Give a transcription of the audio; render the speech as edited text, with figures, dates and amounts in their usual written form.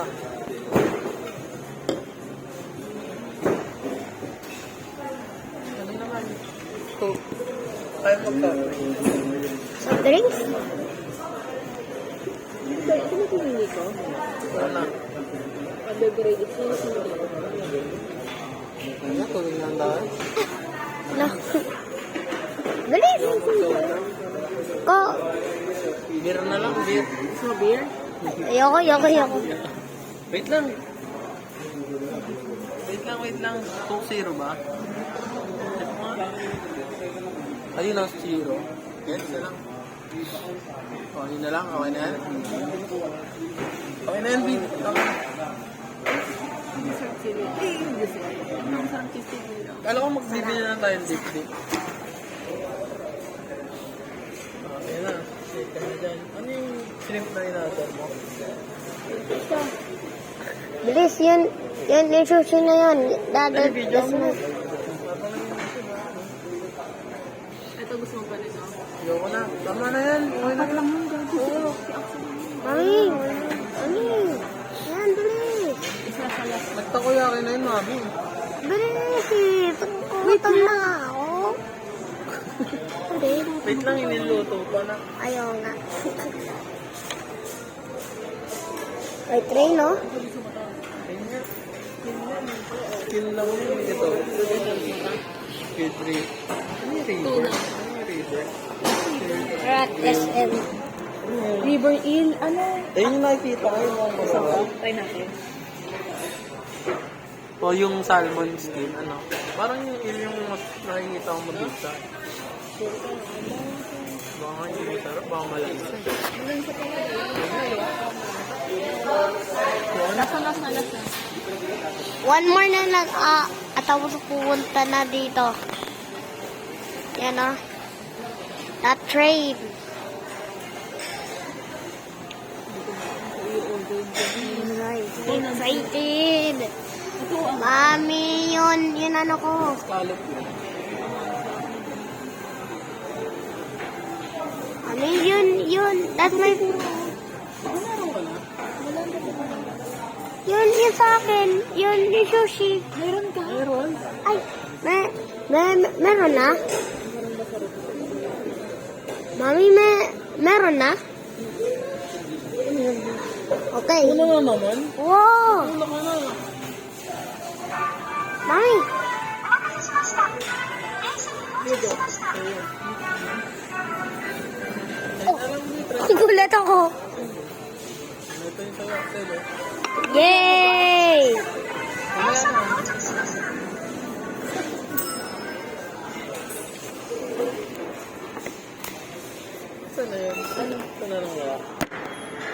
pa. Ano naman? Coke. Kaya magkape. Soft drinks? Ito na pinili ko. Wala. Pag-grade ito yung sinili ko. Ano? Tuloy na ang dahil. No. Bilis! Ko. Beer na lang, beer. Gusto mo beer? Ayoko. Wait lang. Wait lang. Coke zero ba? Check mo nga. Ayun lang, zero. Yes, na lang. O, yun na lang. Okay na yan. Okay na yan, Bid. Okay. Hindi sarap sili. Hindi sarap. Ang sarap sili. Kala ko magbibili na tayo ng dip-dip. Okay na. Check ka na dyan. Ano yung shrimp na inaasar mo? Bilis, yun yung sushi na yun. Ay, video mo. Ito gusto mo pa rin, no? Ayoko na. Tama na yan. Okay na lang. Oo. Mami, ano yun? Yan, bilis. Isa sa last. Nagtakoyaki na yun, mami. Bilis. Gutom na nga ako. Wait lang, iniluto pa na. Ayaw nga. May tray, no? Yun lang yun. Ito. Squid ray. Ano yung river? Ano yung river? Rat SM. River eel. Ano? Ayun yung nakikita ko yung mga masarap. Try natin. O yung salmon skin, ano? Parang yung mas nakikita ko mabisa. Baka hindi masarap, baka malasa. Lasa. One more na lang, tapos pupunta na dito. Yan, oh. That train. Excited. Mami, yun ano ko. Scallop yun. Mami, yun. That's my... Meron ka na? Yun sa akin. Yun yung sushi. Meron ka? Meron. Ay, meron na? Mami, meron na? Okay. Ano na naman? Wow! Ano ka na? Mami! Oh, nagulat ako. Ito yung sa cocktail, eh. Yay! Mamaya na. Saan na yun? Saan na lang wala?